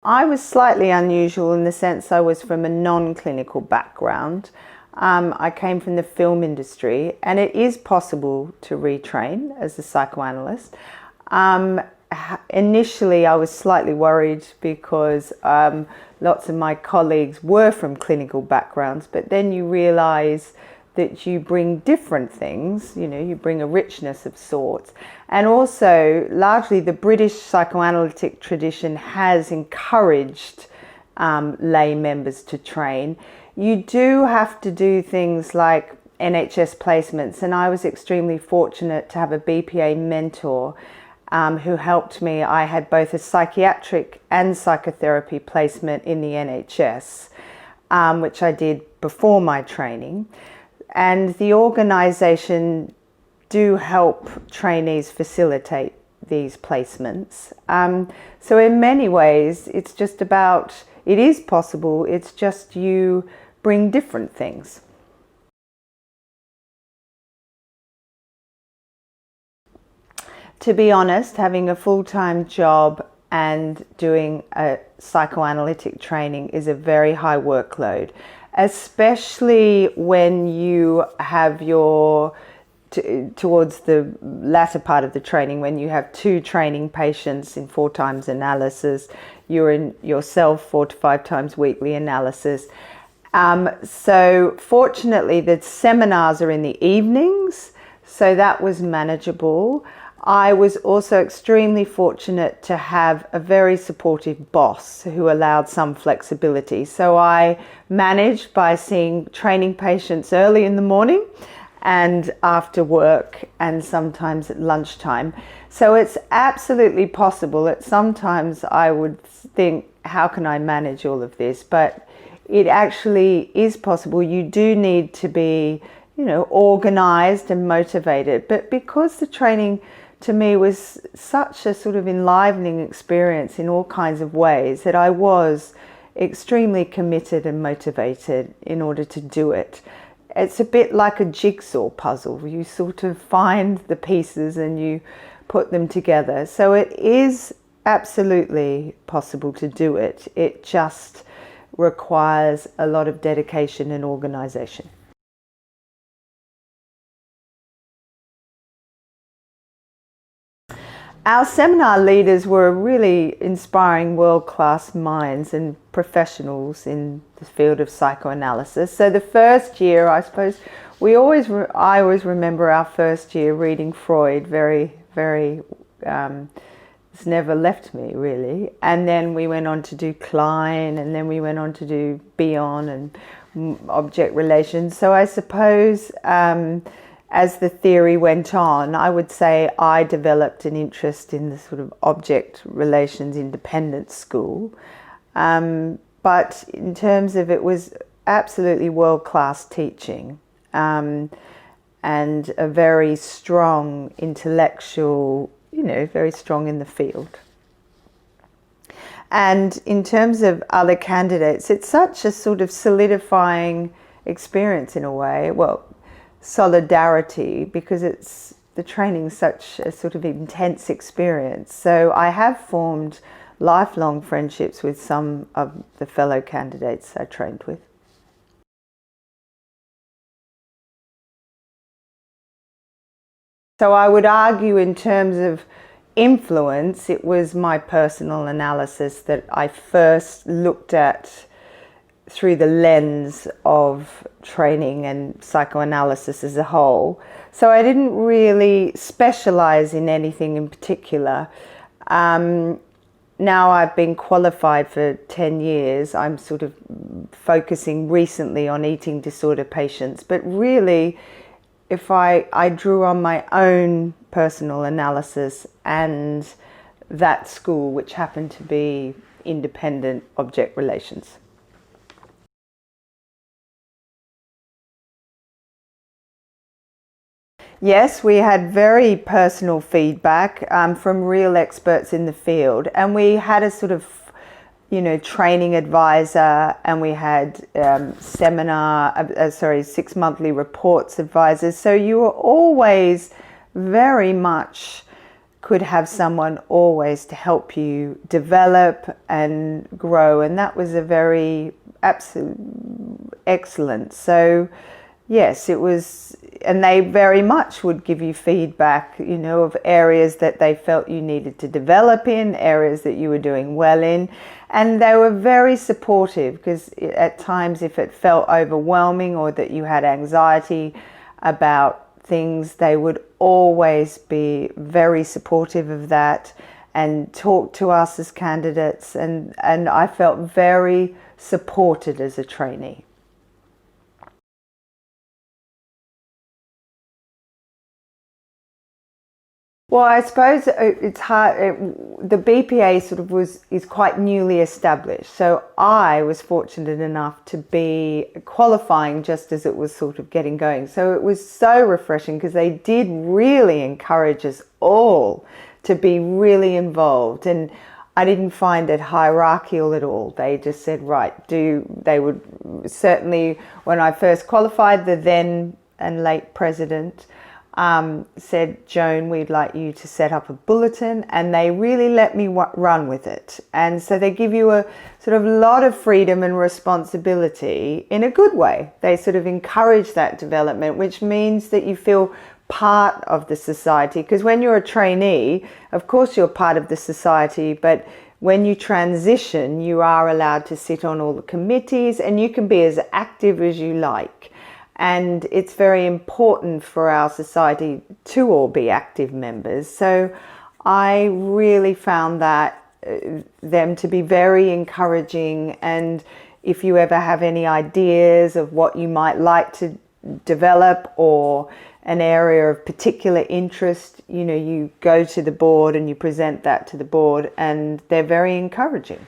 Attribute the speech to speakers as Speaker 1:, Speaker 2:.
Speaker 1: I was slightly unusual in the sense I was from a non-clinical background. I came from the film industry, and it is possible to retrain as a psychoanalyst. Initially, I was slightly worried because lots of my colleagues were from clinical backgrounds, but then you realize that you bring different things, you bring a richness of sorts. And also, largely the British psychoanalytic tradition has encouraged lay members to train. You do have to do things like NHS placements, and I was extremely fortunate to have a BPA mentor who helped me. I had both a psychiatric and psychotherapy placement in the NHS, which I did before my training. And the organisation do help trainees facilitate these placements. So in many ways, it is possible, it's just you bring different things. To be honest, having a full-time job and doing a psychoanalytic training is a very high workload, especially when you have towards the latter part of the training, when you have 2 training patients in 4 times analysis, you're in yourself 4 to 5 times weekly analysis. So fortunately the seminars are in the evenings, so that was manageable. I was also extremely fortunate to have a very supportive boss who allowed some flexibility. So I managed by seeing training patients early in the morning and after work and sometimes at lunchtime. So it's absolutely possible that sometimes I would think, how can I manage all of this? But it actually is possible. You do need to be, organized and motivated. But because the training to me was such a sort of enlivening experience in all kinds of ways that I was extremely committed and motivated in order to do it. It's a bit like a jigsaw puzzle. You sort of find the pieces and you put them together. So it is absolutely possible to do it. It just requires a lot of dedication and organization. Our seminar leaders were really inspiring world-class minds and professionals in the field of psychoanalysis. So the first year, I suppose, I always remember our first year reading Freud very, very, it's never left me really. And then we went on to do Klein, and then we went on to do Bion and object relations. So I suppose as the theory went on, I would say I developed an interest in the sort of object relations independent school. But in terms of, it was absolutely world-class teaching and a very strong intellectual, very strong in the field. And in terms of other candidates, it's such a sort of solidifying experience in a way. Well, solidarity, because the training is such a sort of intense experience. So I have formed lifelong friendships with some of the fellow candidates I trained with. So I would argue in terms of influence, it was my personal analysis that I first looked at through the lens of training and psychoanalysis as a whole. So I didn't really specialize in anything in particular. Now I've been qualified for 10 years. I'm sort of focusing recently on eating disorder patients, but really if I drew on my own personal analysis and that school, which happened to be independent object relations. Yes, we had very personal feedback from real experts in the field, and we had a sort of, training advisor, and we had 6 monthly reports advisors. So you were always very much could have someone always to help you develop and grow. And that was a very absolute excellent. So yes, it was, and they very much would give you feedback, you know, of areas that they felt you needed to develop in, areas that you were doing well in. And they were very supportive, because at times if it felt overwhelming or that you had anxiety about things, they would always be very supportive of that and talk to us as candidates, and I felt very supported as a trainee. Well, I suppose it's hard. The BPA sort of is quite newly established, so I was fortunate enough to be qualifying just as it was sort of getting going. So it was so refreshing, because they did really encourage us all to be really involved, and I didn't find it hierarchical at all. They just said, right, they would certainly, when I first qualified, the then and late president said, Joan, we'd like you to set up a bulletin, and they really let me run with it. And so they give you a sort of lot of freedom and responsibility in a good way. They sort of encourage that development, which means that you feel part of the society, because when you're a trainee, of course you're part of the society, but when you transition, you are allowed to sit on all the committees, and you can be as active as you like. And it's very important for our society to all be active members. So I really found that them to be very encouraging. And if you ever have any ideas of what you might like to develop, or an area of particular interest, you know, you go to the board and you present that to the board, and they're very encouraging.